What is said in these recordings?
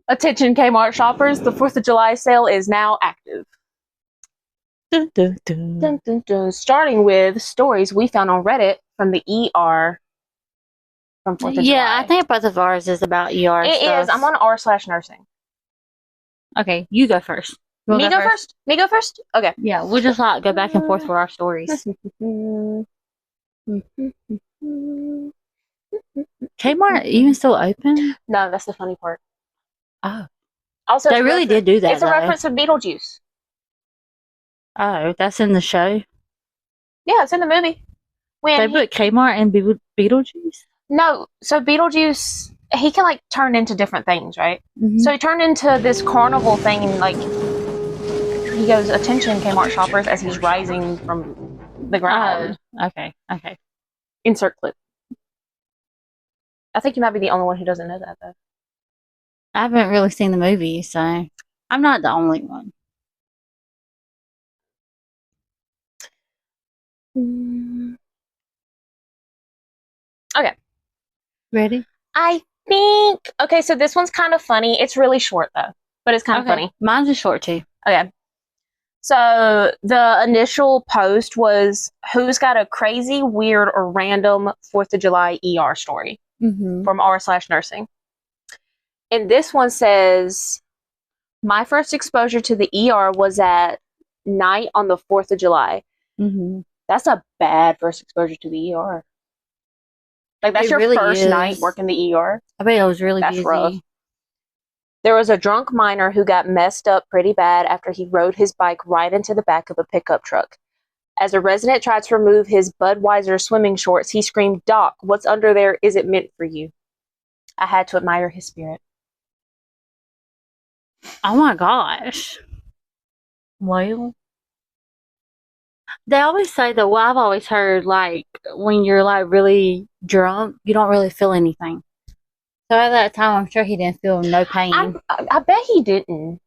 Attention Kmart shoppers, the 4th of July sale is now active. Dun, dun, dun. Dun, dun, dun. Starting with stories we found on Reddit from the ER from 4th of July. Yeah, I think both of ours is about ER It stuff. is. I'm on r/nursing. Okay, you go first. You wanna Me go first? Me go first? Okay. Yeah, we'll just like go back and forth with our stories. Kmart even still open? No, that's the funny part. Oh. Also, They really did do that, It's a though. reference to Beetlejuice. Oh, that's in the show? Yeah, it's in the movie. They put Kmart and Beetlejuice? No, so Beetlejuice, he can like turn into different things, right? Mhm. So he turned into this carnival thing, and like he goes, "Attention, Kmart shoppers!" as he's rising from the ground. Okay. Insert clip. I think you might be the only one who doesn't know that, though. I haven't really seen the movie, so I'm not the only one. Okay. Ready? I think. Okay, so this one's kind of funny. It's really short though, but it's kind of funny. Mine's a short too. Okay. So the initial post was, "Who's got a crazy, weird, or random 4th of July ER story?" From r/nursing. And this one says, "My first exposure to the ER was at night on the 4th of July." That's a bad first exposure to the ER. Like, that's your really first night working the ER. I bet it was really busy. Rough. There was a drunk miner who got messed up pretty bad after he rode his bike right into the back of a pickup truck. As a resident tried to remove his Budweiser swimming shorts, he screamed, "Doc, what's under there isn't meant for you." I had to admire his spirit. Oh my gosh. Well, they always say that, well, I've always heard, like, when you're, like, really drunk, you don't really feel anything. So at that time, I'm sure he didn't feel no pain. I bet he didn't.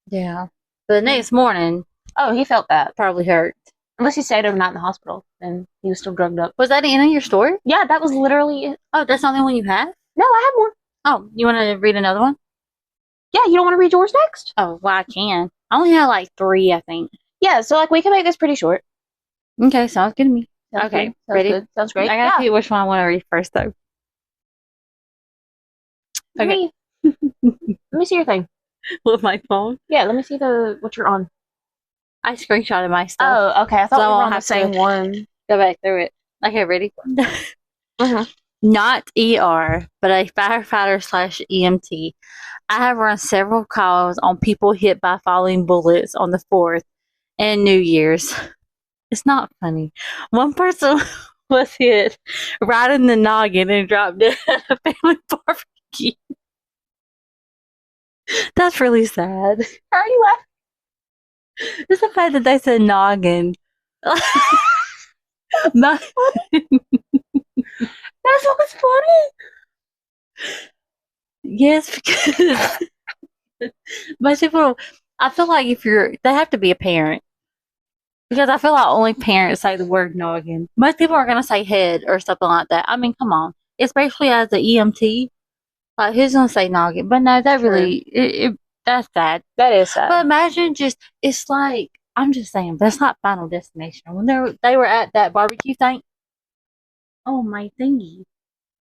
Yeah. But the next morning... Oh, he felt that. Probably hurt. Unless he stayed overnight in the hospital, and he was still drugged up. Was that the end of your story? Yeah, that was literally it. Oh, that's the only one you have? No, I have more. Oh, you want to read another one? Yeah, you don't want to read yours next? Oh, well, I can. I only have like 3, I think. Yeah, so like we can make this pretty short. Okay, sounds good to me. Sounds okay, good. ready? Good. Sounds great. I gotta pick which one I want to read first, though. Okay. Let me see your thing. With my phone? Yeah, let me see what you're on. I screenshotted my stuff. Oh, okay. I thought we were on the same one. Go back through it. Okay, ready? Not ER, but a firefighter/EMT. I have run several calls on people hit by falling bullets on the 4th and New Year's. It's not funny. One person was hit right in the noggin and dropped dead at a family barbecue. That's really sad. How are you laughing? It's the fact that they said noggin. That's what's funny. Yes, because most people, I feel like they have to be a parent. Because I feel like only parents say the word noggin. Most people are going to say head or something like that. I mean, come on. Especially as an EMT. Like, who's going to say noggin? But no, that really, that's sad. That is sad. But imagine it's like, I'm just saying, that's not Final Destination. When they were at that barbecue thing. Oh, my thingy.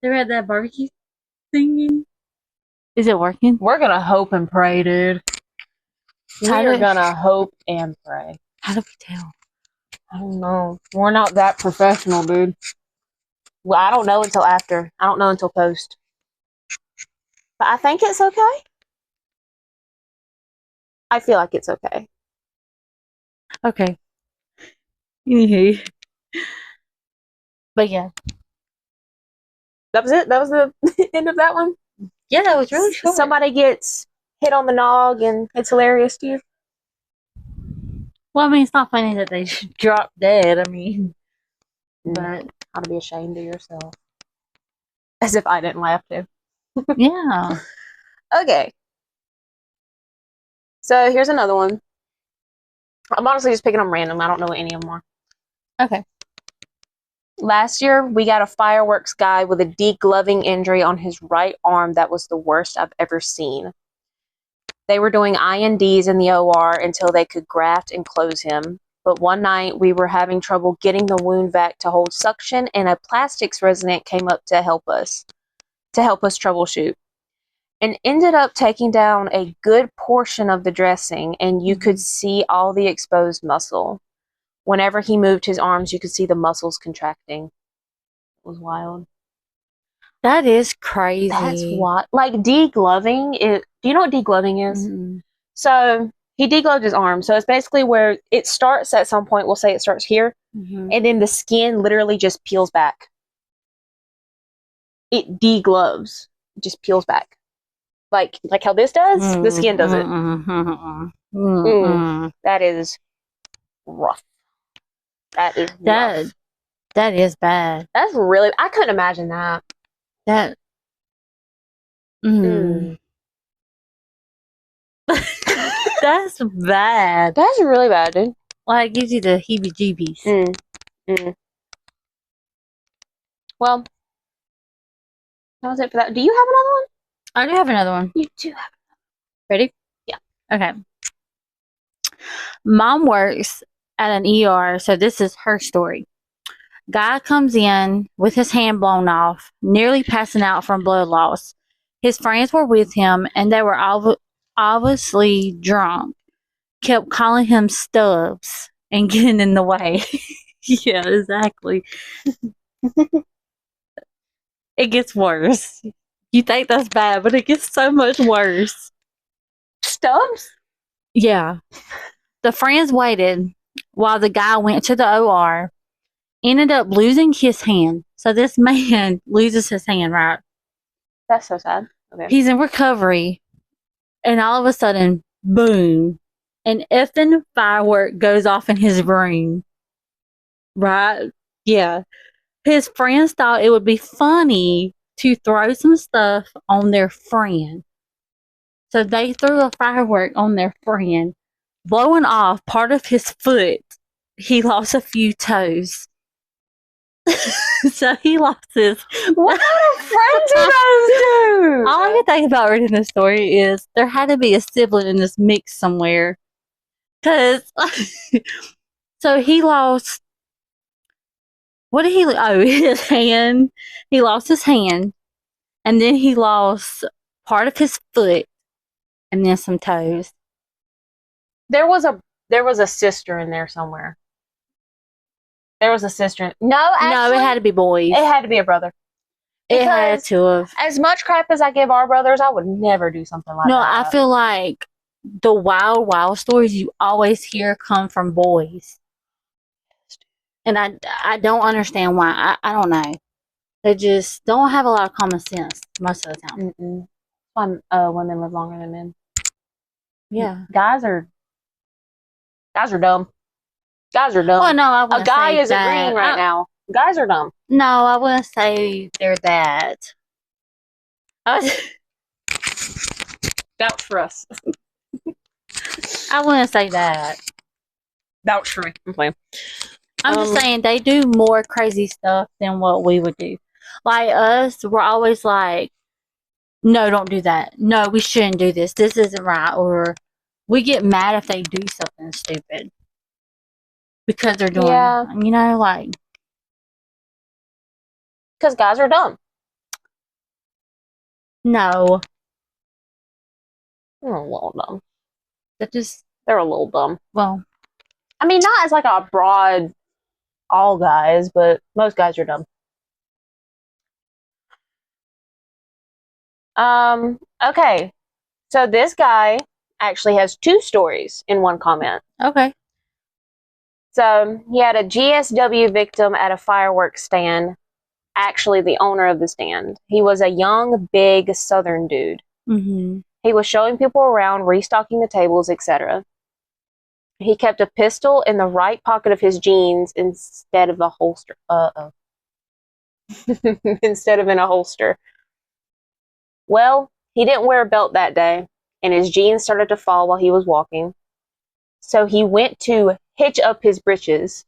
They were at that barbecue thingy. Is it working? We're going to hope and pray, dude. We're going to hope and pray. How do we tell? I don't know. We're not that professional, dude. Well, I don't know until after. I don't know until post. But I think it's okay. I feel like it's okay. Okay. But yeah. That was it? That was the end of that one? Yeah, that was really short. Somebody gets hit on the nog and it's hilarious to you? Well, I mean, it's not funny that they drop dead. I mean, but how to be ashamed of yourself. As if I didn't laugh too. Yeah. Okay. So here's another one. I'm honestly just picking them random. I don't know what any of them are. Okay. Last year, we got a fireworks guy with a degloving injury on his right arm that was the worst I've ever seen. They were doing INDs in the OR until they could graft and close him. But one night we were having trouble getting the wound vac to hold suction, and a plastics resident came up to help us troubleshoot, and ended up taking down a good portion of the dressing, and you could see all the exposed muscle. Whenever he moved his arms, you could see the muscles contracting. It was wild. That is crazy. That's what, like, degloving. Do you know what degloving is? Mm-hmm. So he degloved his arm. So it's basically where it starts at some point. We'll say it starts here, and then the skin literally just peels back. It degloves, it just peels back, like how this does. The skin does it. That is rough. That is rough. That is bad. That's really. I couldn't imagine that. That's bad. That's really bad, dude. Like, it gives you the heebie-jeebies. Well, that was it for that. Do you have another one? I do have another one. You do have another one. Ready? Yeah. Okay. Mom works at an ER, so this is her story. Guy comes in with his hand blown off, nearly passing out from blood loss. His friends were with him, and they were obviously drunk. Kept calling him Stubbs and getting in the way. Yeah, exactly. It gets worse. You think that's bad, but it gets so much worse. Stubbs? Yeah. The friends waited while the guy went to the OR. Ended up losing his hand. So this man loses his hand, right? That's so sad. Okay. He's in recovery. And all of a sudden, boom, an effing firework goes off in his room. Right? Yeah. His friends thought it would be funny to throw some stuff on their friend. So they threw a firework on their friend, blowing off part of his foot. He lost a few toes. So he lost his. What kind of friends do those do? All I can think about reading this story is there had to be a sibling in this mix somewhere. Because, so he lost. What did he? Oh, his hand. He lost his hand, and then he lost part of his foot, and then some toes. There was a sister in there somewhere. There was a sister. No, actually, it had to be boys. It had to be a brother. It had to have. As much crap as I give our brothers, I would never do something like that. No, I feel like the wild stories you always hear come from boys. And I don't understand why. I don't know. They just don't have a lot of common sense most of the time. Why women live longer than men. Yeah. Guys are dumb. Guys are dumb. Well, no, a guy is agreeing right now. Guys are dumb. No, I wouldn't say they're that. Vouch for us. I wouldn't say that. Vouch for me. I'm playing. I'm just saying they do more crazy stuff than what we would do. Like us, we're always like, no, don't do that. No, we shouldn't do this. This isn't right. Or we get mad if they do something stupid. Because they're doing, like. Because guys are dumb. No. They're a little dumb. They're a little dumb. Well. I mean, not as like a broad, all guys, but most guys are dumb. Okay. So this guy actually has 2 stories in one comment. Okay. So he had a GSW victim at a fireworks stand, actually the owner of the stand. He was a young, big Southern dude. Mm-hmm. He was showing people around, restocking the tables, etc. He kept a pistol in the right pocket of his jeans instead of a holster. Instead of in a holster. Well, he didn't wear a belt that day, and his jeans started to fall while he was walking. So he went to hitch up his britches,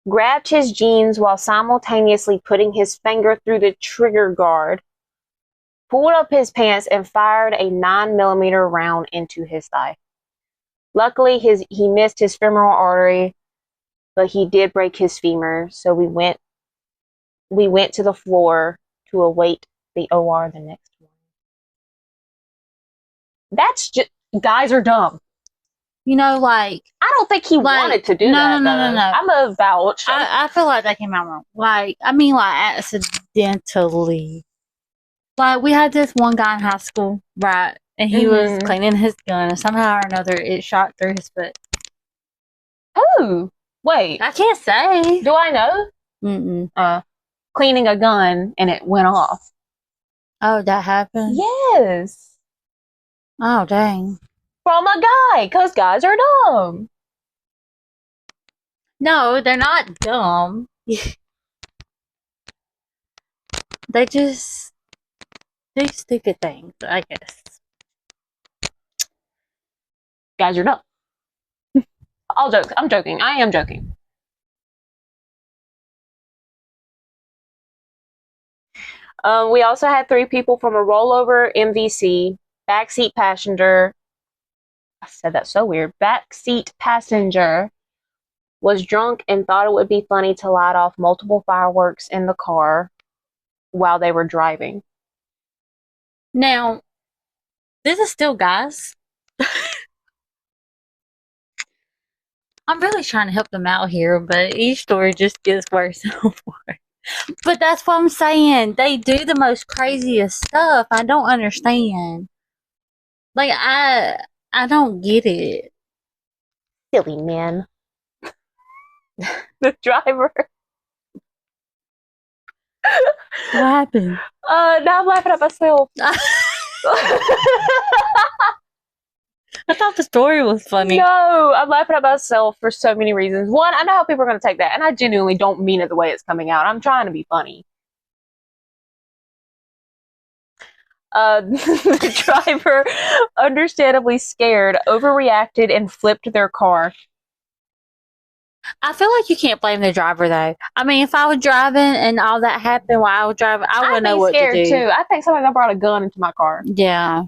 grabbed his jeans while simultaneously putting his finger through the trigger guard pulled up his pants, and fired a 9mm round into his thigh. Luckily, he missed his femoral artery, but he did break his femur. So we went to the floor to await the OR the next morning. That's just, guys are dumb. You know, like, I don't think he wanted to do that. No. I'm a vouch. I feel like that came out wrong. Like, I mean, like, accidentally. Like, we had this one guy in high school, right? And he was cleaning his gun, and somehow or another, it shot through his foot. Oh, wait. I can't say. Do I know? Cleaning a gun, and it went off. Oh, that happened? Yes. Oh, dang. From a guy, because guys are dumb. No, they're not dumb. They just do stupid things, I guess. Guys are dumb. I'm joking. I am joking. We also had 3 people from a rollover MVC, backseat passenger. I said that so weird. Backseat passenger was drunk and thought it would be funny to light off multiple fireworks in the car while they were driving. Now, this is still guys. I'm really trying to help them out here, but each story just gets worse and worse. But that's what I'm saying. They do the most craziest stuff. I don't understand. Like, I don't get it. Silly man. The driver. What happened? Now I'm laughing at myself. I thought the story was funny. No, I'm laughing at myself for so many reasons. One, I know how people are going to take that, and I genuinely don't mean it the way it's coming out. I'm trying to be funny. The driver, understandably scared, overreacted and flipped their car. I feel like you can't blame the driver, though. I mean, if I was driving and all that happened while I was driving, I wouldn't know what to do. I'd be scared, too. I think somebody brought a gun into my car. Yeah.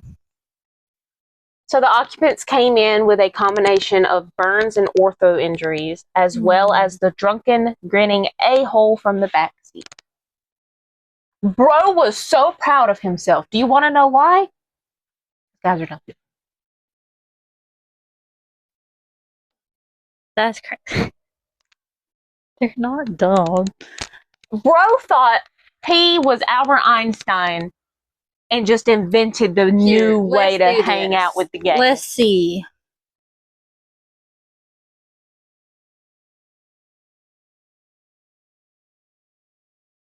So the occupants came in with a combination of burns and ortho injuries, as well as the drunken, grinning a-hole from the backseat. Bro was so proud of himself. Do you want to know why? Guys are dumb. That's crazy. They're not dumb. Bro thought he was Albert Einstein and just invented the new way to hang out with the gang. Let's see.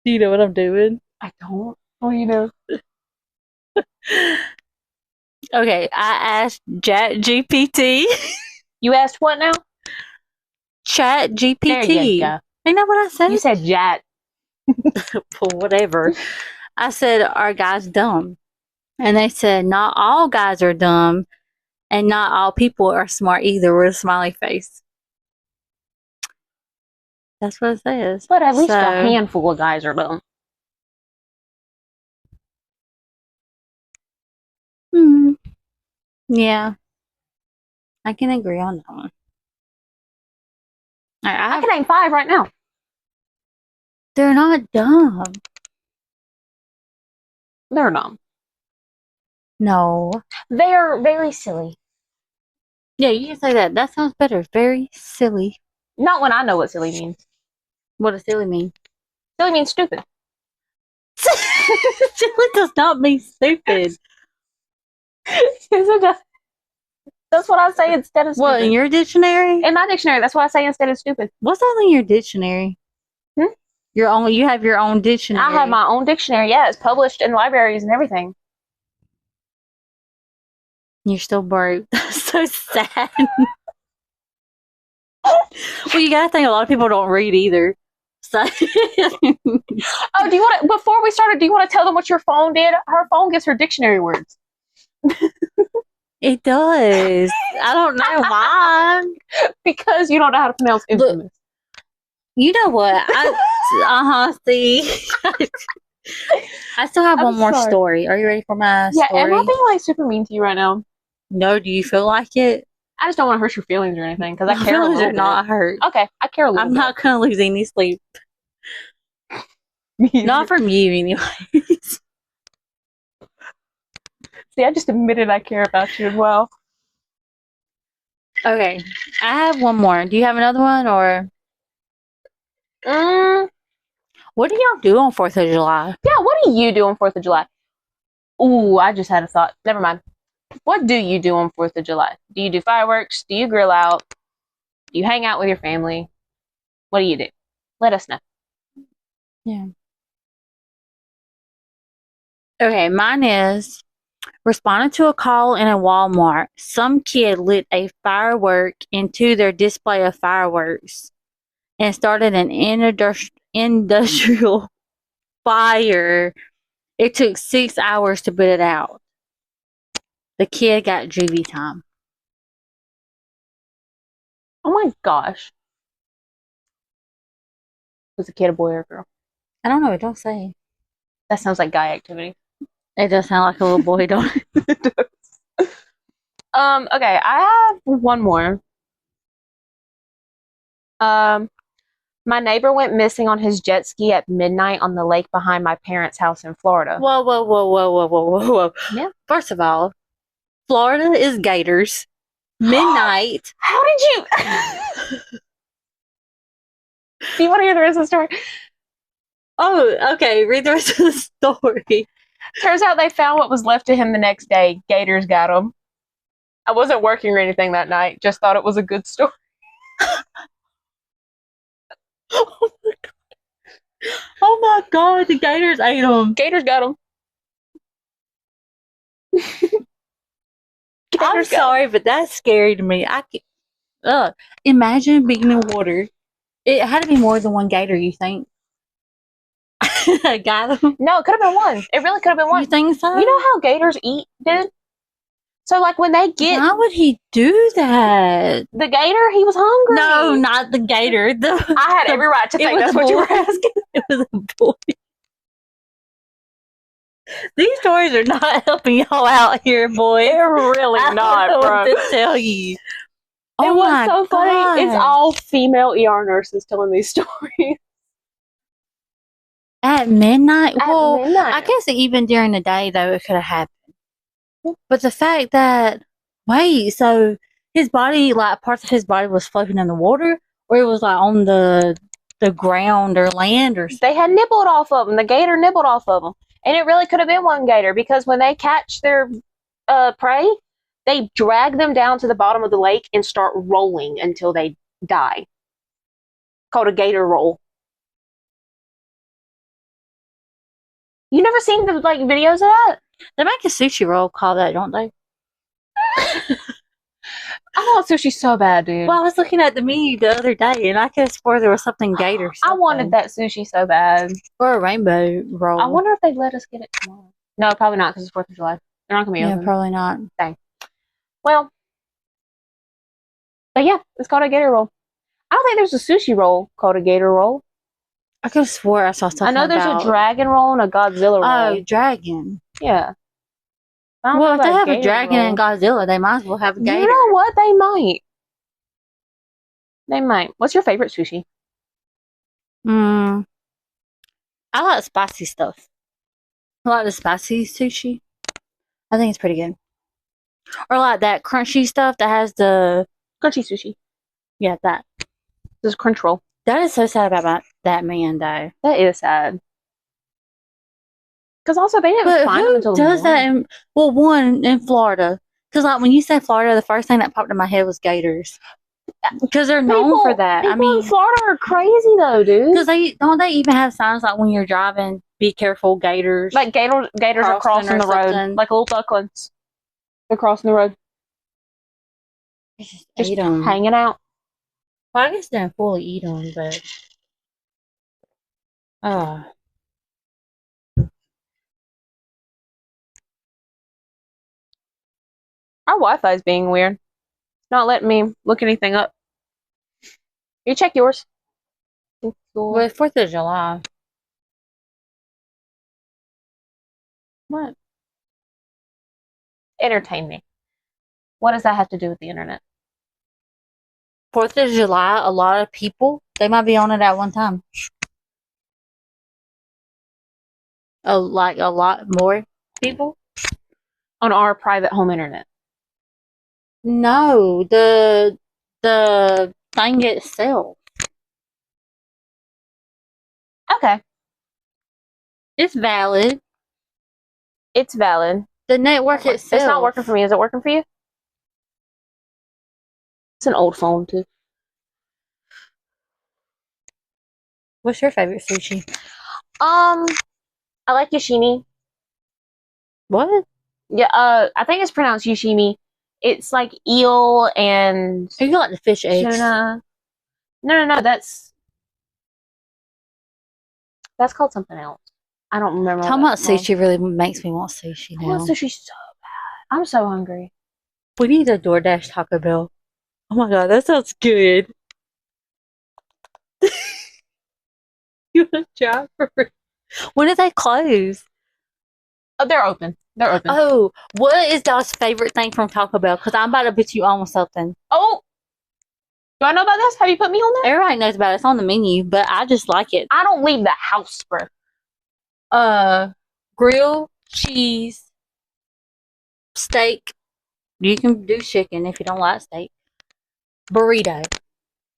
Do you know what I'm doing? I don't. Oh, you know. Okay, I asked ChatGPT. You asked what now? ChatGPT. There you go. You know what I said? You said Jat. Well, whatever. I said, are guys dumb? And they said, not all guys are dumb, and not all people are smart either, with a smiley face. That's what it says. But at least a handful of guys are dumb. Yeah. I can agree on that one. I can name 5 right now. They're not dumb. They're dumb. No. They're very silly. Yeah, you can say that. That sounds better. Very silly. Not when I know what silly means. What does silly mean? Silly means stupid. Silly does not mean stupid. Yes, it does. That's what I say instead of stupid. What, in your dictionary? In my dictionary, that's what I say instead of stupid. What's that in your dictionary? You have your own dictionary. I have my own dictionary, yeah. It's published in libraries and everything. You're still broke. That's so sad. Well, you gotta think a lot of people don't read either. So Oh, do you want to, before we started, do you want to tell them what your phone did? Her phone gets her dictionary words. It does. I don't know why. Because you don't know how to pronounce infamous. You know what? See? I still have I'm one more sorry. story. Are you ready for my Yeah, story? am I being like super mean to you right now? No, do you feel like it? I just don't want to hurt your feelings or anything because I My care a feelings little are bit. not hurt. Okay, I care a little I'm bit. not going to lose any sleep. Not from you, anyways. See, I just admitted I care about you as well. Okay, I have one more. Do you have another one, or what do y'all do on 4th of July? Yeah, what do you do on 4th of July? Ooh, I just had a thought. Never mind. What do you do on 4th of July? Do you do fireworks? Do you grill out? Do you hang out with your family? What do you do? Let us know. Yeah. Okay, mine is responded to a call in a Walmart. Some kid lit a firework into their display of fireworks and started an industrial fire. It took 6 hours to put it out. The kid got juvie time. Oh my gosh. Was the kid a boy or a girl? I don't know. It don't say. That sounds like guy activity. It does sound like a little boy, don't it? It does. Okay, I have one more. My neighbor went missing on his jet ski at midnight on the lake behind my parents' house in Florida. Whoa, whoa, whoa, whoa, whoa, whoa, whoa, whoa. Yeah. First of all, Florida is gators. Midnight. How did you? Do you want to hear the rest of the story? Oh, okay. Read the rest of the story. Turns out they found what was left of him the next day. Gators got him. I wasn't working or anything that night. Just thought it was a good story. Oh my god! Oh my god! The gators ate him. Gators got him. I'm sorry, but that's scary to me. Imagine being in water. It had to be more than one gator. You think? Got him? No, it could have been one. It really could have been one. You think so? You know how gators eat, dude? So, like, when they get... Why would he do that? The gator, he was hungry. No, not the gator. I had every right to think that's what you were asking. It was a boy. These stories are not helping y'all out here, boy. They're really not, bro. What to tell you. And what's so funny, it's all female ER nurses telling these stories. At midnight? At midnight. I guess even during the day, though, it could have happened. But the fact that, wait, so his body, like parts of his body was floating in the water, or it was like on the ground or land or something? They had nibbled off of them. The gator nibbled off of them. And it really could have been one gator because when they catch their prey, they drag them down to the bottom of the lake and start rolling until they die. Called a gator roll. You never seen the videos of that? They make a sushi roll called that, don't they? I want sushi so bad, dude. Well, I was looking at the menu the other day, and I could have swore there was something gator. I wanted that sushi so bad. Or a rainbow roll. I wonder if they'd let us get it tomorrow. No, probably not because it's 4th of July. They're not going to be open. Yeah, probably not. Dang. Well, but yeah, it's called a gator roll. I don't think there's a sushi roll called a gator roll. I could have swore I saw something. I know there's a dragon roll and a Godzilla roll. Oh, dragon. Yeah. Well, if they have a dragon and Godzilla, they might as well have a gator. You know what? They might. They might. What's your favorite sushi? I like spicy stuff. I like the spicy sushi. I think it's pretty good. Or like that crunchy stuff that has the... Crunchy sushi. Yeah, that. This is crunch roll. That is so sad about that man, though. That is sad. Because also they didn't find him until does that? One in Florida. Because like when you say Florida, the first thing that popped in my head was gators. Because they're known for that. People in Florida are crazy though, dude. Because they even have signs like when you're driving, be careful, gators. Like gators are crossing the road, like little ducklings. They're crossing the road. Just hanging out. Well, I guess they don't fully eat them, but our Wi-Fi is being weird. It's not letting me look anything up. You check yours. Well, 4th of July. What? Entertain me. What does that have to do with the internet? 4th of July, a lot of people, they might be on it at one time. A lot more people? On our private home internet. No, the thing itself. Okay. It's valid. It's valid. The network itself. It's not working for me. Is it working for you? It's an old phone, too. What's your favorite sushi? I like yoshimi. What? Yeah, I think it's pronounced yoshimi. It's like eel and You like the fish eggs? tuna. No, that's called something else. I don't remember. Talking about sushi really makes me want sushi now. I want sushi so bad. I'm so hungry. We need a DoorDash Taco Bell. Oh my god, that sounds good. You want to try for free? When did they close? Oh, they're open. They're open. Oh, what is y'all's favorite thing from Taco Bell? Because I'm about to put you on with something. Oh, do I know about this? Have you put me on there? Everybody knows about it. It's on the menu, but I just like it. I don't leave the house, bro. Grilled cheese, steak. You can do chicken if you don't like steak. Burrito.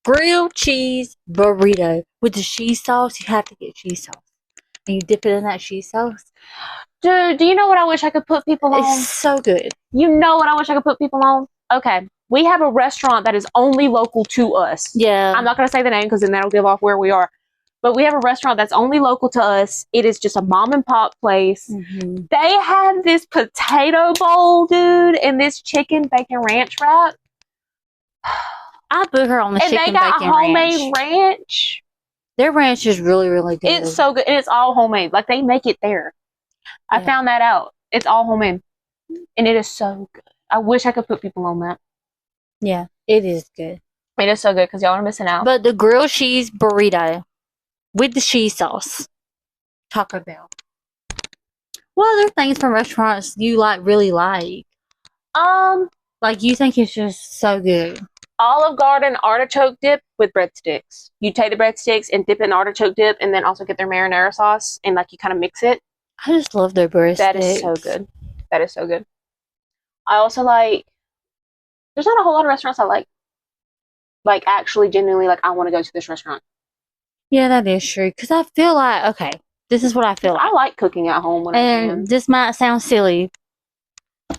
Grilled cheese burrito. With the cheese sauce, you have to get cheese sauce. And you dip it in that cheese sauce. Dude, do you know what I wish I could put people on? It's so good. You know what I wish I could put people on? Okay. We have a restaurant that is only local to us. Yeah. I'm not going to say the name because then that'll give off where we are. But we have a restaurant that's only local to us. It is just a mom and pop place. Mm-hmm. They have this potato bowl, dude, and this chicken bacon ranch wrap. I put her on the chicken bacon ranch. And they got homemade ranch. Their ranch is really, really good. It's so good. And it's all homemade. Like, they make it there. Yeah. I found that out. It's all homemade. And it is so good. I wish I could put people on that. Yeah, it is good. It is so good because y'all are missing out. But the grilled cheese burrito with the cheese sauce. Taco Bell. What other things from restaurants you really like? Like you think it's just so good. Olive Garden artichoke dip with breadsticks. You take the breadsticks and dip it in artichoke dip and then also get their marinara sauce and you kind of mix it. I just love their breadsticks. That is so good. That is so good. I also like, there's not a whole lot of restaurants I like. Like actually genuinely I want to go to this restaurant. Yeah, that is true. Because I feel like, okay, this is what I feel like. I like cooking at home when I can. This might sound silly,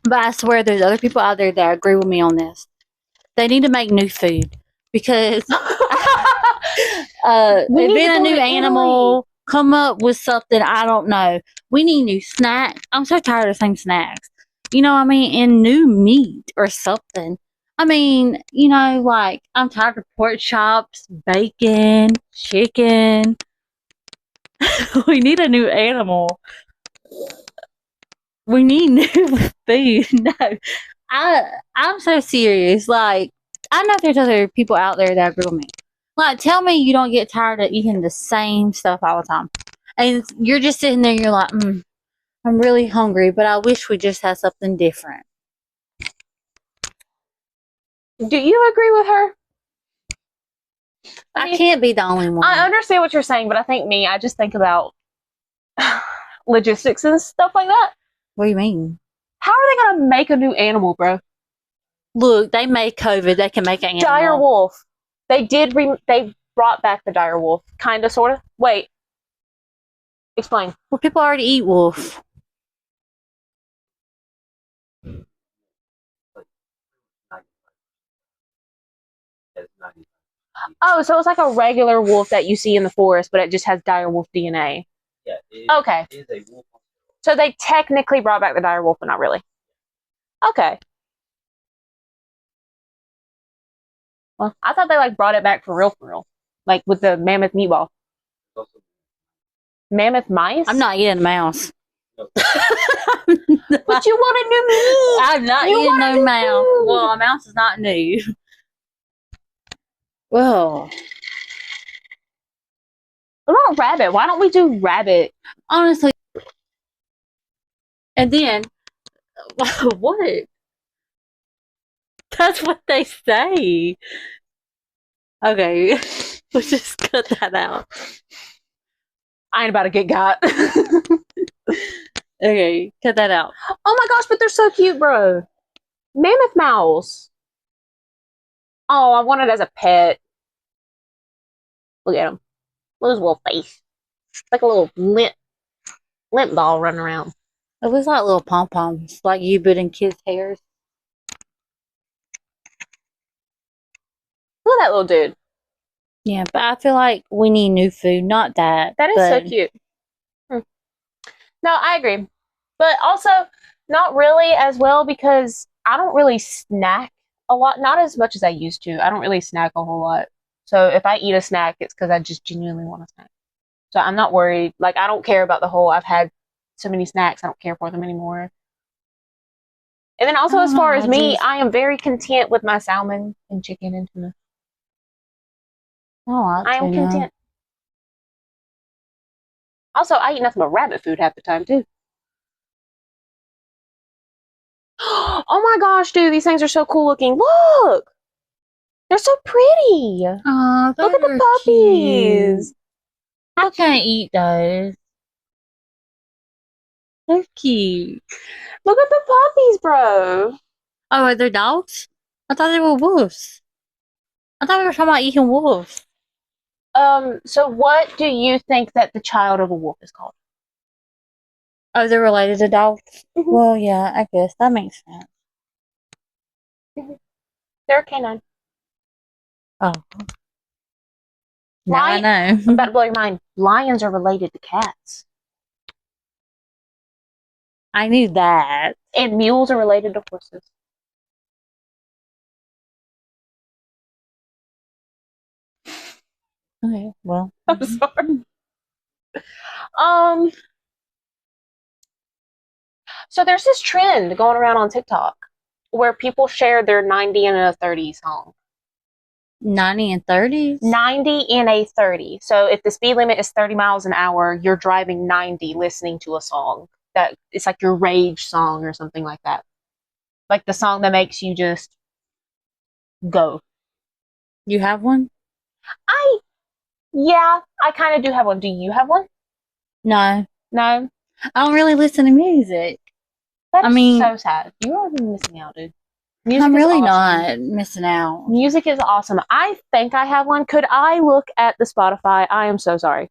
but I swear there's other people out there that agree with me on this. They need to make new food because invent a new animal, come up with something, I don't know. We need new snacks. I'm so tired of the same snacks. You know what I mean? And new meat or something. I mean, I'm tired of pork chops, bacon, chicken. We need a new animal. We need new food. No. I'm so serious. I know there's other people out there that agree with me. Tell me you don't get tired of eating the same stuff all the time. And you're just sitting there, you're like, I'm really hungry, but I wish we just had something different. Do you agree with her? I can't be the only one. I understand what you're saying, but I just think about logistics and stuff like that. What do you mean? How are they going to make a new animal, bro? Look, they made COVID. They can make an animal. Dire wolf. They brought back the dire wolf. Kind of, sort of. Wait. Explain. Well, people already eat wolf. Oh, so it's like a regular wolf that you see in the forest, but it just has dire wolf DNA. Yeah. Okay. It is a wolf. So they technically brought back the dire wolf, but not really. Okay. Well, I thought they brought it back for real. With the mammoth meatball. Mammoth mice? I'm not eating a mouse. No. But you want a new meat. I'm not eating no mouse. Well, a mouse is not new. Well, what about rabbit? Why don't we do rabbit? honestly, And then, what? That's what they say. Okay, we'll just cut that out. I ain't about to get got. Okay, cut that out. Oh my gosh, but they're so cute, bro. Mammoth mouse. Oh, I want it as a pet. Look at him. Look at his little face. Like a little lint ball running around. It looks like little pom-poms, like you put in kids' hairs. Look at that little dude. Yeah, but I feel like we need new food, not that. That is so cute. No, I agree. But also, not really as well because I don't really snack a lot. Not as much as I used to. I don't really snack a whole lot. So if I eat a snack, it's because I just genuinely want a snack. So I'm not worried. Like, I don't care about the whole, I've had so many snacks, I don't care for them anymore. And then also, as far as me, I am very content with my salmon and chicken and tuna. I am content. Also, I eat nothing but rabbit food half the time, too. Oh my gosh, dude, these things are so cool looking. Look! They're so pretty. Oh, look at the puppies. Cute. I can't eat those. They're cute. Look at the puppies, bro. Oh, are they dogs? I thought they were wolves. I thought we were talking about eating wolves. So what do you think that the child of a wolf is called? Oh, they're related to dogs? Mm-hmm. Well, yeah, I guess. That makes sense. Mm-hmm. They're a canine. Oh. Now I know. I'm about to blow your mind. Lions are related to cats. I knew that. And mules are related to horses. Okay, well. I'm sorry. So there's this trend going around on TikTok where people share their 90 and a 30 song. 90 and 30? 90 and a 30. So if the speed limit is 30 miles an hour, you're driving 90 listening to a song. That it's like your rage song or something like that. Like the song that makes you just go. You have one? Yeah, I kind of do have one. Do you have one? No. No? I don't really listen to music. That's so sad. You are missing out, dude. Music I'm really not missing out. Music is awesome. I think I have one. Could I look at the Spotify? I am so sorry.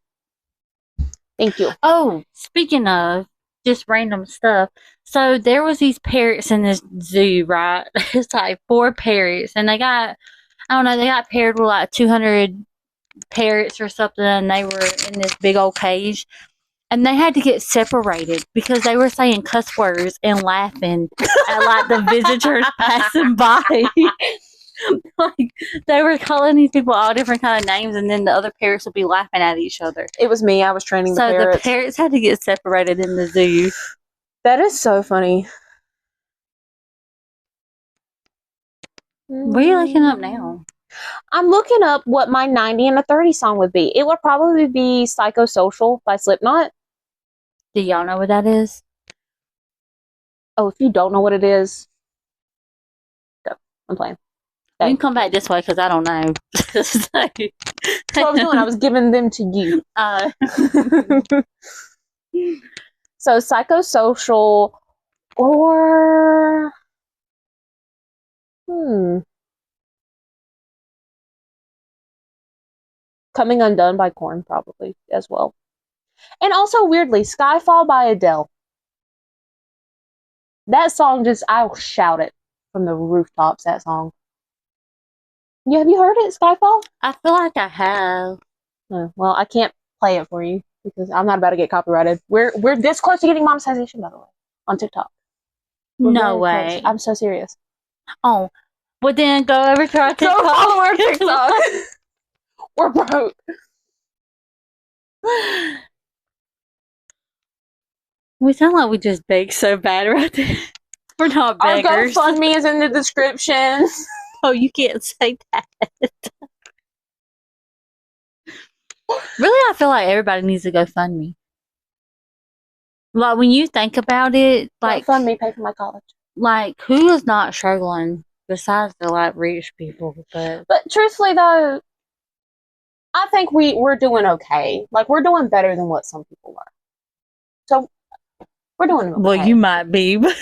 Thank you. Oh, speaking of just random stuff. So there was these parrots in this zoo, right? It's like 4 parrots. And they got, I don't know, they got paired with like 200 parrots or something. And they were in this big old cage. And they had to get separated because they were saying cuss words and laughing at like the visitors passing by. Like they were calling these people all different kind of names, and then the other parrots would be laughing at each other. It was me. I was training the parrots. So the parrots had to get separated in the zoo. That is so funny. What are you looking up now? I'm looking up what my 90 and a 30 song would be. It would probably be Psychosocial by Slipknot. Do y'all know what that is? Oh, if you don't know what it is, go. I'm playing. You can come back this way because I don't know. That's what I was doing. I was giving them to you. So Psychosocial or Coming Undone by Korn probably as well. And also weirdly, Skyfall by Adele. That song just, I'll shout it from the rooftops, that song. Yeah, have you heard it, Skyfall? I feel like I have. Oh, well, I can't play it for you because I'm not about to get copyrighted. We're this close to getting monetization, by the way, on TikTok. No way. Close. I'm so serious. Oh, well then go over to our TikTok. Go follow our TikTok. We're broke. We sound like we just begged so bad right there. We're not beggars. Our GoFundMe is in the description. Oh, you can't say that. Really, I feel like everybody needs to GoFundMe. Like, when you think about it, like, fund me pay for my college. Like, who is not struggling besides the, like, rich people? But truthfully, though, I think we're doing okay. Like, we're doing better than what some people are. So, we're doing okay. Well, you might be, but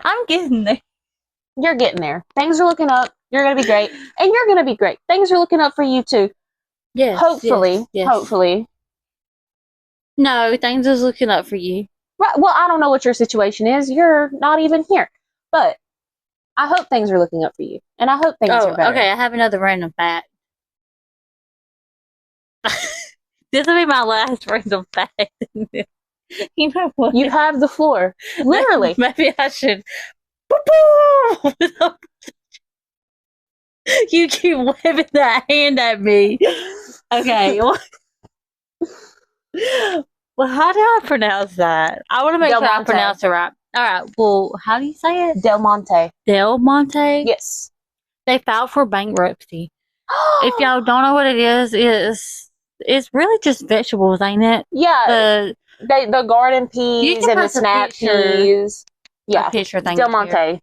I'm getting there. You're getting there. Things are looking up. You're going to be great. And you're going to be great. Things are looking up for you, too. Yes. Hopefully. Yes. Hopefully. No, things is looking up for you. Right. Well, I don't know what your situation is. You're not even here. But I hope things are looking up for you. And I hope things are better. Okay, I have another random fact. This will be my last random fact. You know what? You have the floor. Literally. Maybe I should. You keep waving that hand at me. Okay. Well, how do I pronounce that? I want to make sure I pronounce it right. All right. Well, how do you say it? Del Monte. Del Monte? Yes. They filed for bankruptcy. If y'all don't know what it is, it's really just vegetables, ain't it? Yeah. The garden peas and the snap peas. Yeah. Del Monte.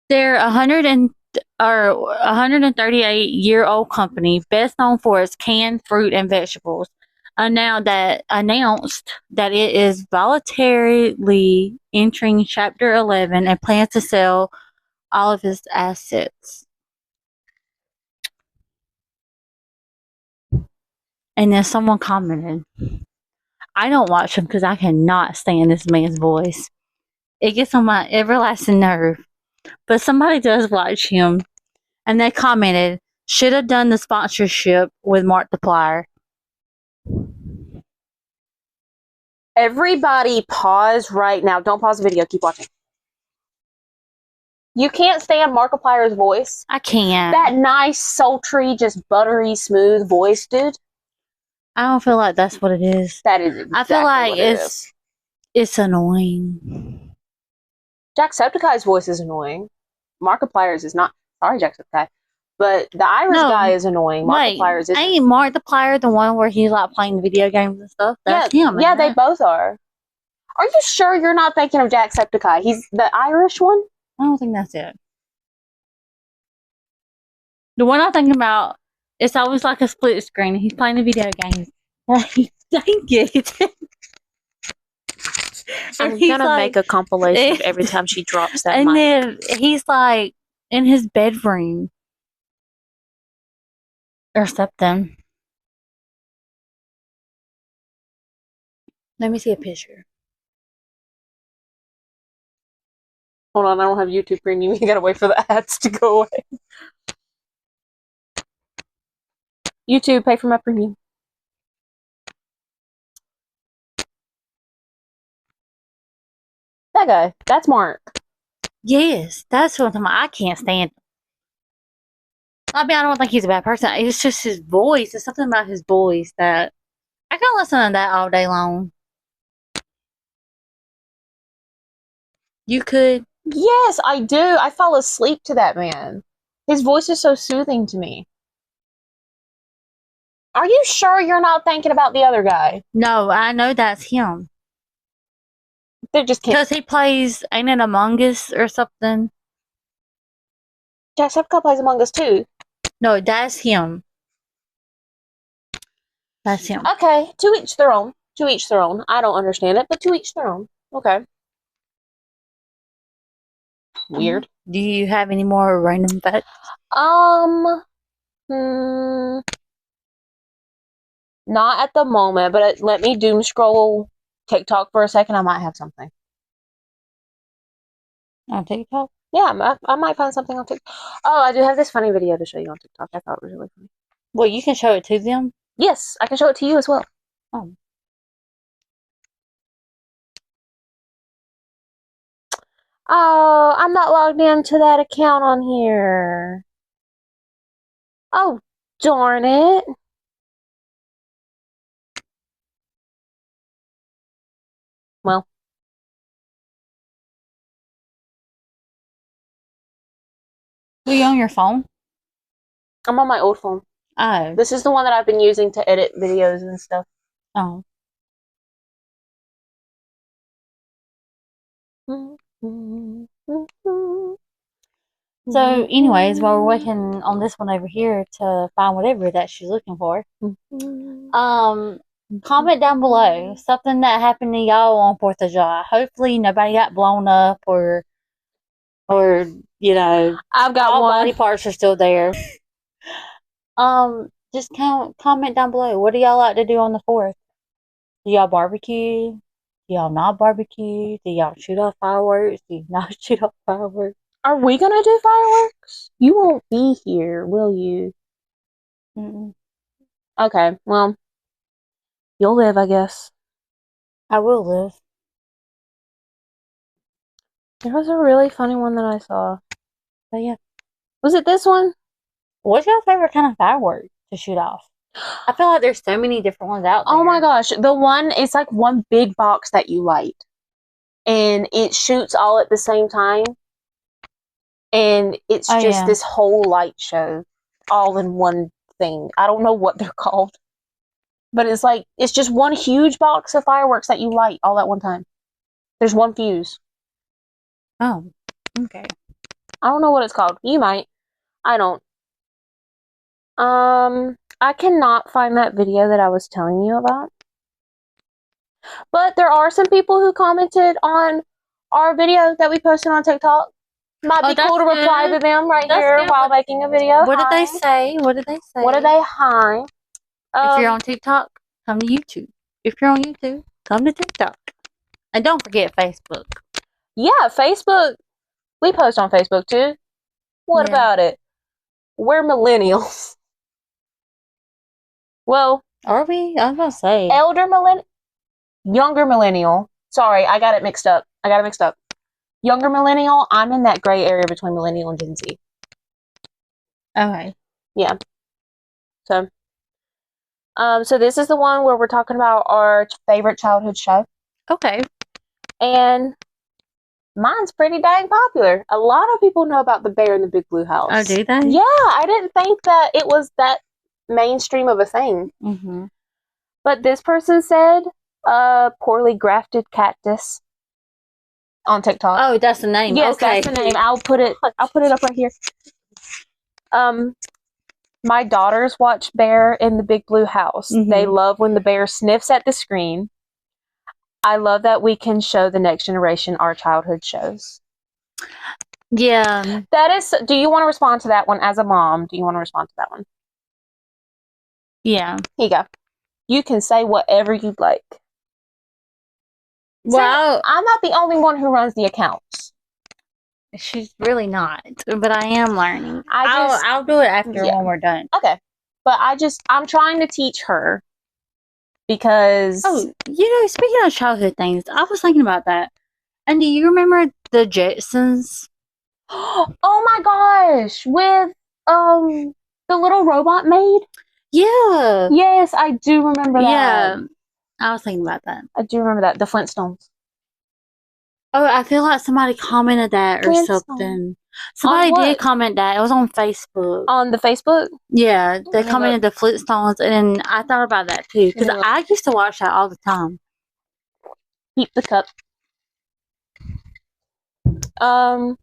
They're 138-year-old company, best known for its canned fruit and vegetables. Announced that it is voluntarily entering Chapter 11 and plans to sell all of its assets. And then someone commented, I don't watch him because I cannot stand this man's voice. It gets on my everlasting nerve. But somebody does watch him. And they commented, should have done the sponsorship with Markiplier. Everybody pause right now. Don't pause the video. Keep watching. You can't stand Markiplier's voice. I can't. That nice, sultry, just buttery, smooth voice, dude. I don't feel like that's what it is. That is exactly I feel like what it is. It's annoying. Jacksepticeye's voice is annoying. Markiplier's is not. Sorry, Jacksepticeye. But the Irish guy is annoying. Markiplier's is. Ain't Markiplier the one where he's like playing video games and stuff? That's him. Yeah, they both are. Are you sure you're not thinking of Jacksepticeye? He's the Irish one? I don't think that's it. The one I'm thinking about, it's always like a split screen. He's playing the video games. Dang it. I'm gonna make a compilation of every time she drops that and mic. Then he's like in his bedroom or something. Let me see a picture. Hold on, I don't have YouTube Premium. You gotta wait for the ads to go away. YouTube, pay for my premium. That guy. That's Mark. Yes, that's what I can't stand him. I mean, I don't think he's a bad person. It's just his voice. There's something about his voice that I can listen to that all day long. You could? Yes, I do. I fall asleep to that man. His voice is so soothing to me. Are you sure you're not thinking about the other guy? No, I know that's him. They're just kidding. Because he plays, ain't it Among Us or something? Jacksepticeye plays Among Us too. No, that's him. That's him. Okay, to each their own. To each their own. I don't understand it, but to each their own. Okay. Weird. Do you have any more random facts? Not at the moment, but let me doom scroll TikTok for a second. I might have something. On TikTok? Yeah, I might find something on TikTok. Oh, I do have this funny video to show you on TikTok. I thought it was really funny. Well, you can show it to them? Yes, I can show it to you as well. Oh. Oh, I'm not logged into that account on here. Oh, darn it. Well. Are you on your phone? I'm on my old phone. Oh. This is the one that I've been using to edit videos and stuff. Oh. So, anyways, while we're working on this one over here to find whatever that she's looking for, comment down below something that happened to y'all on 4th of July. Hopefully, nobody got blown up or you know, I've got all one. body parts are still there. Just comment down below. What do y'all like to do on the 4th? Do y'all barbecue? Do y'all not barbecue? Do y'all shoot off fireworks? Do you not shoot off fireworks? Are we gonna do fireworks? You won't be here, will you? Mm-mm. Okay, well, you'll live, I guess. I will live. There was a really funny one that I saw. But yeah. Was it this one? What's your favorite kind of firework to shoot off? I feel like there's so many different ones out there. Oh my gosh, the one, it's like one big box that you light. And it shoots all at the same time. And it's just this whole light show all in one thing. I don't know what they're called. But it's like, it's just one huge box of fireworks that you light all at one time. There's one fuse. Oh, okay. I don't know what it's called. You might. I don't. I cannot find that video that I was telling you about. But there are some people who commented on our video that we posted on TikTok. Might be cool to reply to them here while making a video. What did they say? What did they say? What did they hi? If you're on TikTok, come to YouTube. If you're on YouTube, come to TikTok. And don't forget Facebook. Yeah, Facebook. We post on Facebook too. What about it? We're millennials. Well, are we? I was gonna say younger millennial. Sorry, I got it mixed up. Younger millennial. I'm in that gray area between millennial and Gen Z. Okay. Yeah. So this is the one where we're talking about our favorite childhood show. Okay. And mine's pretty dang popular. A lot of people know about The Bear in the Big Blue House. Oh, do they? Yeah, I didn't think that it was that mainstream of a thing. Mm-hmm. But this person said, poorly grafted cactus on TikTok. Oh, that's the name. Yes, okay. that's the name. I'll put it up right here. My daughters watch Bear in the Big Blue House. Mm-hmm. They love when the bear sniffs at the screen. I love that we can show the next generation our childhood shows. Yeah. That is, do you want to respond to that one as a mom? Do you want to respond to that one? Yeah. Here you go. You can say whatever you'd like. Well, I'm not the only one who runs the accounts. She's really not, but I am learning. I'll do it after when we're done. Okay. But I'm trying to teach her because... Oh, speaking of childhood things, I was thinking about that. And do you remember the Jetsons? Oh my gosh! With, the little robot maid? Yeah. Yes, I do remember that. Yeah. I was thinking about that. I do remember that. The Flintstones. Oh, I feel like somebody commented that or something. Somebody did comment that. It was on Facebook. On the Facebook? Yeah, they commented the Flintstones, and I thought about that too because I used to watch that all the time. Keep the cup. I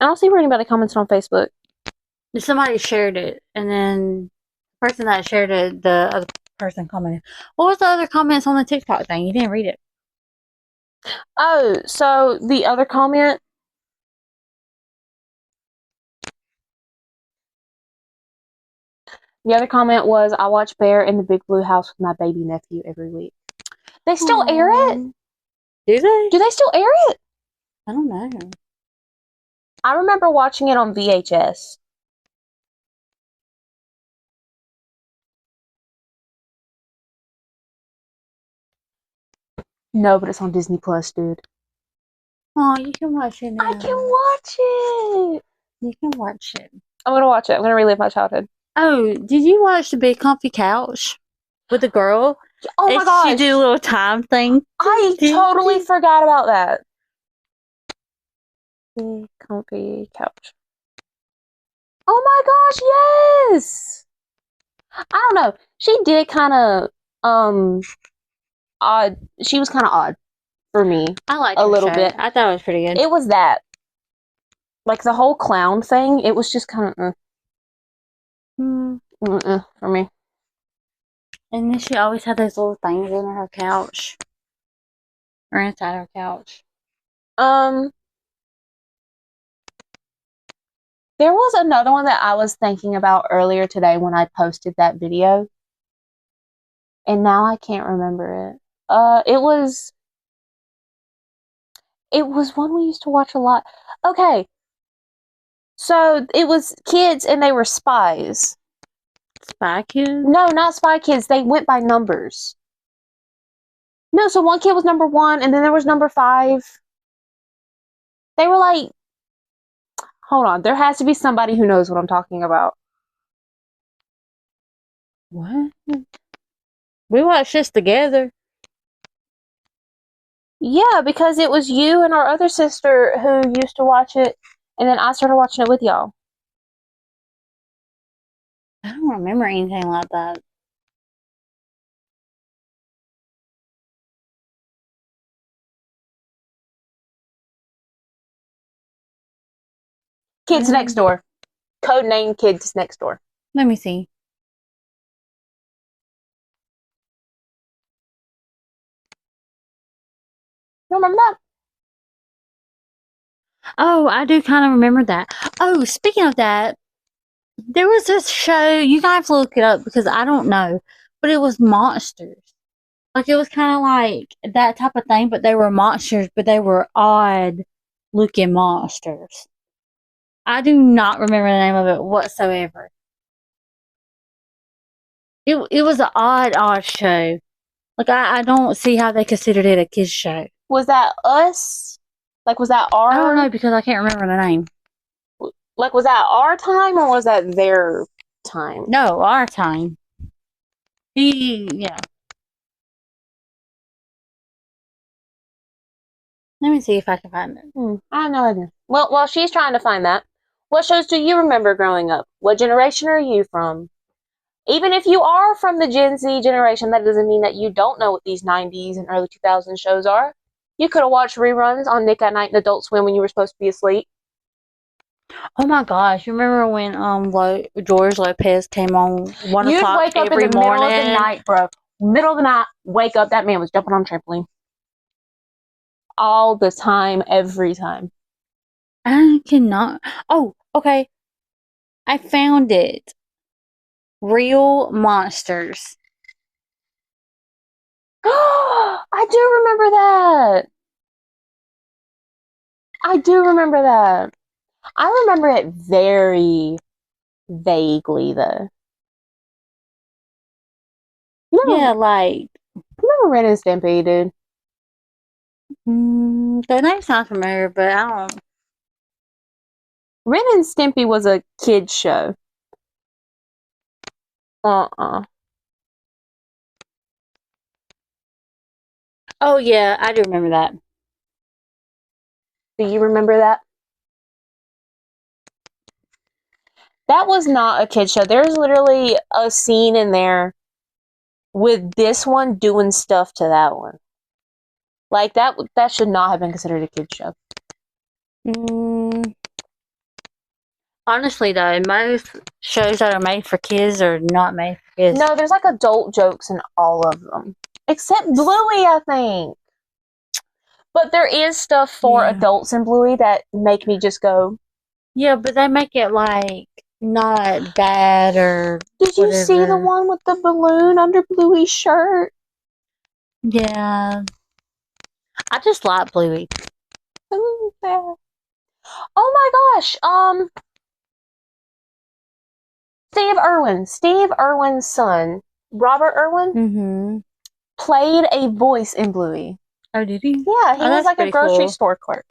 don't see where anybody comments on Facebook. Somebody shared it, and then the person that shared it, the other person commented. What was the other comments on the TikTok thing? You didn't read it. Oh, so the other comment. The other comment was, I watch Bear in the Big Blue House with my baby nephew every week. They still air it? Do they? Do they still air it? I don't know. I remember watching it on VHS. No, but it's on Disney Plus, dude. Oh, you can watch it now. I can watch it. You can watch it. I'm gonna watch it. I'm gonna relive my childhood. Oh, did you watch the Big Comfy Couch with the girl? Oh my gosh. She did a little time thing. I totally forgot about that. comfy couch. Oh my gosh, yes! I don't know. She did kind of, odd. She was kind of odd for me. I liked a her little show. bit. I thought it was pretty good. It was that. Like, the whole clown thing, it was just kind of, for me. And then she always had those little things in her couch. Or inside her couch. There was another one that I was thinking about earlier today when I posted that video. And now I can't remember it. It was one we used to watch a lot. Okay. So it was kids and they were spies. Spy Kids? No, not Spy Kids. They went by numbers. No, so one kid was number 1 and then there was number 5. They were like, hold on, there has to be somebody who knows what I'm talking about. What? We watched this together. Yeah, because it was you and our other sister who used to watch it, and then I started watching it with y'all. I don't remember anything like that. Kids Next Door. Codename Kids Next Door. Let me see. You remember that? Oh, I do kind of remember that. Oh, speaking of that, there was this show, you guys look it up because I don't know, but it was monsters. Like, it was kind of like that type of thing, but they were monsters, but they were odd looking monsters. I do not remember the name of it whatsoever. It was an odd show. Like, I don't see how they considered it a kids show. Was that us? Like, was that our... I don't know because I can't remember the name. Like, was that our time or was that their time? No, our time. Yeah. Let me see if I can find it. I have no idea. Well, while she's trying to find that, what shows do you remember growing up? What generation are you from? Even if you are from the Gen Z generation, that doesn't mean that you don't know what these 90s and early 2000s shows are. You could have watched reruns on Nick at Night and Adult Swim when you were supposed to be asleep. Oh my gosh! You remember when George Lopez came on 1 You'd o'clock wake up every in the morning? middle of the night, bro. Middle of the night, wake up. That man was jumping on a trampoline all the time, every time. I cannot. Oh, okay. I found it. Real Monsters. I do remember that. I do remember that. I remember it very vaguely, though. Yeah, like... Remember Ren and Stimpy, dude? The name sounds familiar, but I don't... Ren and Stimpy was a kid's show. Oh, yeah, I do remember that. Do you remember that? That was not a kid's show. There's literally a scene in there with this one doing stuff to that one. Like, that should not have been considered a kid's show. Honestly, though, most shows that are made for kids are not made for kids. No, there's like adult jokes in all of them. Except Bluey, I think. But there is stuff for adults in Bluey that make me just go... Yeah, but they make it, like, not bad or Did you see the one with the balloon under Bluey's shirt? Yeah. I just like Bluey. Oh my gosh. Steve Irwin's son, Robert Irwin, played a voice in Bluey. Oh, did he? Yeah, he was like a grocery store clerk.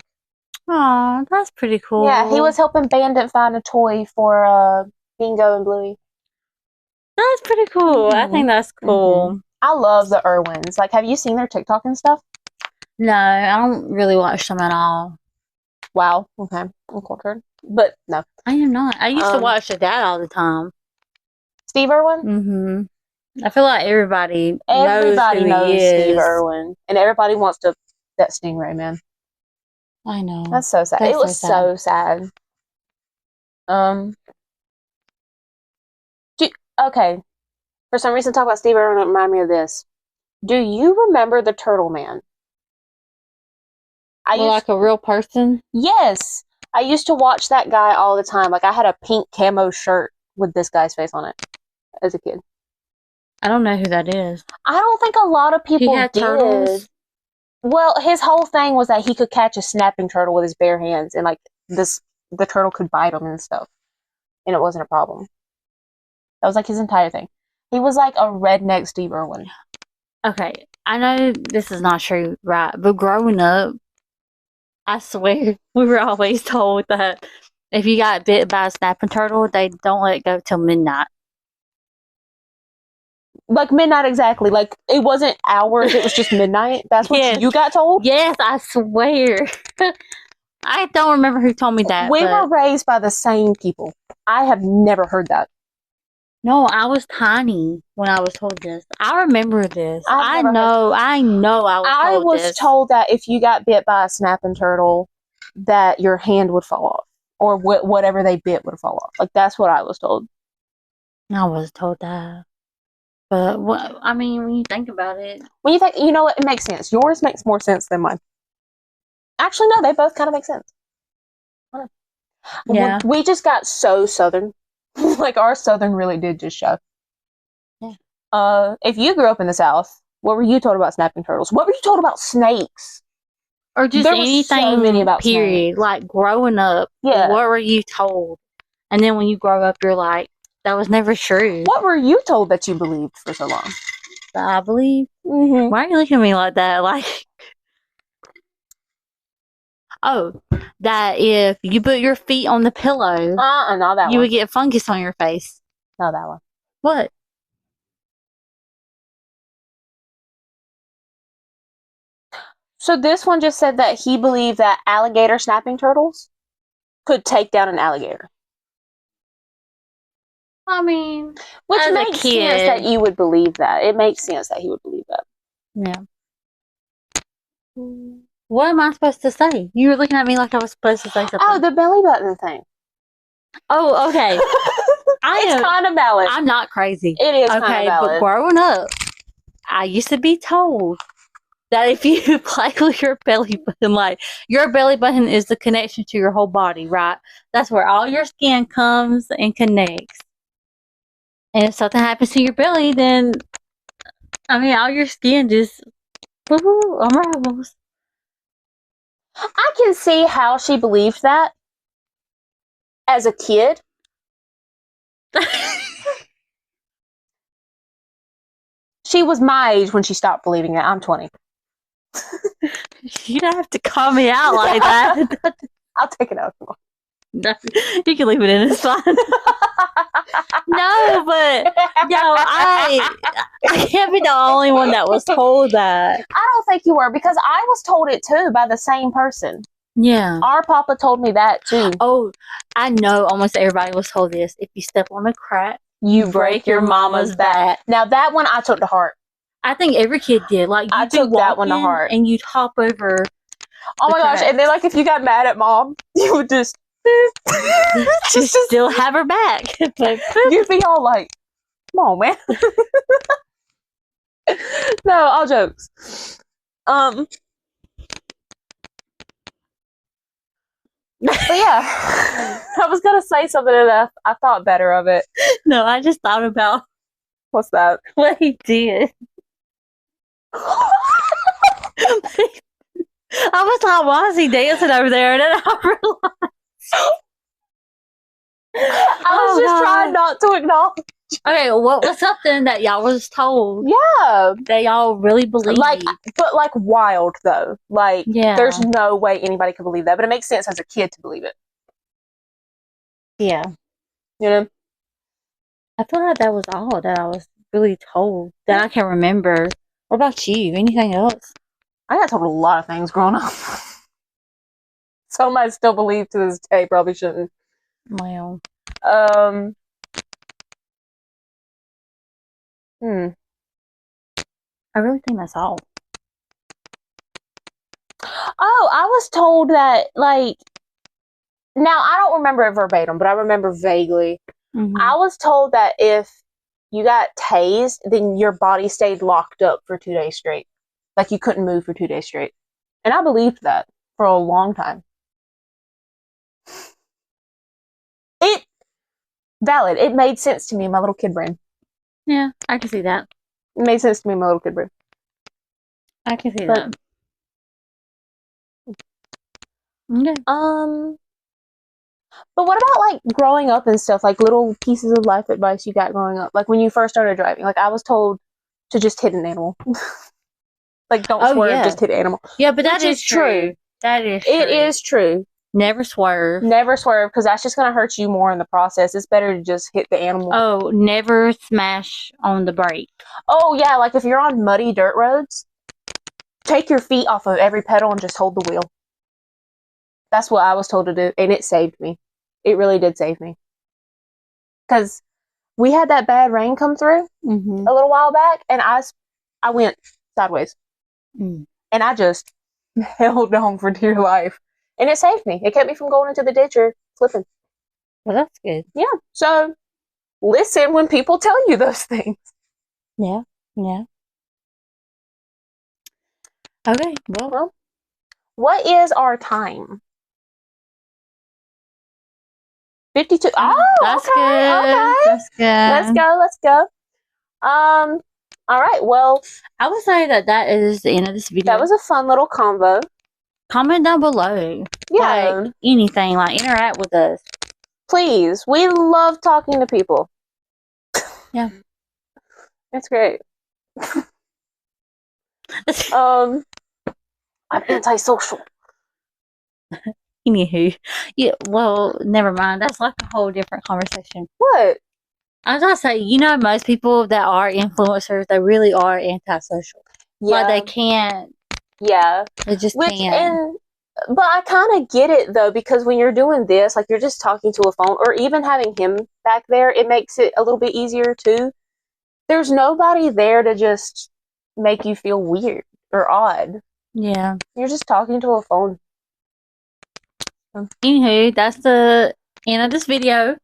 Oh, that's pretty cool. Yeah, he was helping Bandit find a toy for Bingo and Bluey. That's pretty cool. I think that's cool. I love the Irwins. Like, have you seen their TikTok and stuff? No, I don't really watch them at all. Wow. Okay. I'm cultured. But no. I am not. I used to watch that all the time. Steve Irwin? Mm-hmm. I feel like everybody knows Steve Irwin. And everybody wants to that Stingray, man. I know. That's so sad. It was so sad. Okay. For some reason, talk about Steve Irwin remind me of this. Do you remember the Turtle Man? Like a real person? Yes. I used to watch that guy all the time. Like, I had a pink camo shirt with this guy's face on it as a kid. I don't know who that is. I don't think a lot of people did. Turtles? Well, his whole thing was that he could catch a snapping turtle with his bare hands, and like the turtle could bite him and stuff, and it wasn't a problem. That was like his entire thing. He was like a redneck Steve Irwin. Okay, I know this is not true, right? But growing up, I swear we were always told that if you got bit by a snapping turtle, they don't let it go till midnight. Like midnight exactly. Like it wasn't hours, it was just midnight. That's what you got told? Yes, I swear. I don't remember who told me that. We were raised by the same people. I have never heard that. No, I was tiny when I was told this. I remember this. I know I was told that if you got bit by a snapping turtle, that your hand would fall off. Or whatever they bit would fall off. Like, that's what I was told. I was told that. But, I mean, when you think about it. You know what? It makes sense. Yours makes more sense than mine. Actually, no, they both kind of make sense. Yeah. We just got so Southern. Like, our Southern really did just show. Yeah. If you grew up in the South, what were you told about snapping turtles? What were you told about snakes? Or just anything about period. Snakes. Like, growing up, what were you told? And then when you grow up, you're like, that was never true. What were you told that you believed for so long? That I believe? Mm-hmm. Why are you looking at me like that? Like, that if you put your feet on the pillow, not that you would get fungus on your face. Not that one. What? So this one just said that he believed that alligator snapping turtles could take down an alligator. I mean, which makes sense that you would believe that. It makes sense that he would believe that. Yeah. What am I supposed to say? You were looking at me like I was supposed to say something. Oh, the belly button thing. Oh, okay. It's kind of valid. I'm not crazy. It is kind of valid. But growing up, I used to be told that if you play with your belly button, like, your belly button is the connection to your whole body, right? That's where all your skin comes and connects. And if something happens to your belly, then, I mean, all your skin just unravels. I can see how she believed that as a kid. She was my age when she stopped believing it. I'm 20. You don't have to call me out like that. I'll take it out. No, you can leave it in. It's fine. No, but I can't be the only one that was told that. I don't think you were, because I was told it too by the same person. Yeah. Our papa told me that too. Oh, I know almost everybody was told this. If you step on a crack, you break your mama's back. Now that one I took to heart. I think every kid did. Like, I took that one to heart. And you'd hop over. Oh my gosh. And then, like, if you got mad at mom, you would just still have her back. You'd be all like, come on, man. No, all jokes. But yeah, I was gonna say something and I thought better of it. No, I just thought about what's that? What he did. I was like, why is he dancing over there? And then I realized I was just trying not to acknowledge. Okay, what was something that y'all was told? Yeah, that y'all really believe. But wild though. Like, there's no way anybody could believe that, but it makes sense as a kid to believe it. Yeah, you know. I feel like that was all that I was really told that I can remember. What about you? Anything else? I got told a lot of things growing up. Some I still believe to this day. Probably shouldn't. Well. I really think that's all. Oh, I was told that, like, now I don't remember it verbatim, but I remember vaguely. Mm-hmm. I was told that if you got tased, then your body stayed locked up for 2 days straight. Like, you couldn't move for 2 days straight. And I believed that for a long time. Valid. It made sense to me in my little kid brain. Yeah, I can see that. It made sense to me in my little kid brain. I can see that. Okay. But what about, like, growing up and stuff? Like, little pieces of life advice you got growing up? Like, when you first started driving. Like, I was told to just hit an animal. Like, don't swerve, just hit an animal. Yeah, but that is true. That is true. It is true. Never swerve. Never swerve, because that's just going to hurt you more in the process. It's better to just hit the animal. Oh, never smash on the brake. Oh, yeah, like if you're on muddy dirt roads, take your feet off of every pedal and just hold the wheel. That's what I was told to do, and it saved me. It really did save me. Because we had that bad rain come through a little while back, and I went sideways. And I just held on for dear life. And it saved me. It kept me from going into the ditch or flipping. Well, that's good. Yeah. So, listen when people tell you those things. Yeah. Yeah. Okay. Well, what is our time? 52. Oh, that's okay, good. Okay. That's good. Let's go. All right. Well, I would say that is the end of this video. That was a fun little convo. Comment down below. Yeah. Like, anything. Like, interact with us. Please. We love talking to people. Yeah. It's great. I'm antisocial. Anywho. Yeah, well, never mind. That's like a whole different conversation. What? I was gonna say, most people that are influencers, they really are antisocial. Yeah. Like, they can't. Yeah. They just can't. But I kind of get it, though, because when you're doing this, like, you're just talking to a phone, or even having him back there, it makes it a little bit easier, too. There's nobody there to just make you feel weird or odd. Yeah. You're just talking to a phone. Anywho, that's the end of this video.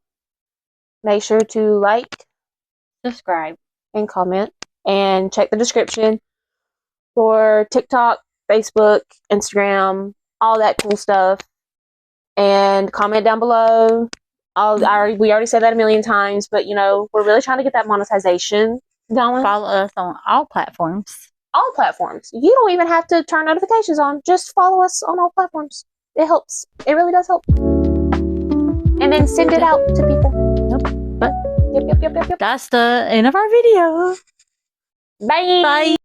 Make sure to like, subscribe, and comment, and check the description for TikTok, Facebook, Instagram, all that cool stuff. And comment down below. We already said that a million times, but we're really trying to get that monetization going. Follow us on all platforms. All platforms. You don't even have to turn notifications on. Just follow us on all platforms. It helps. It really does help. And then send it out to people. Yep. That's the end of our video. Bye. Bye.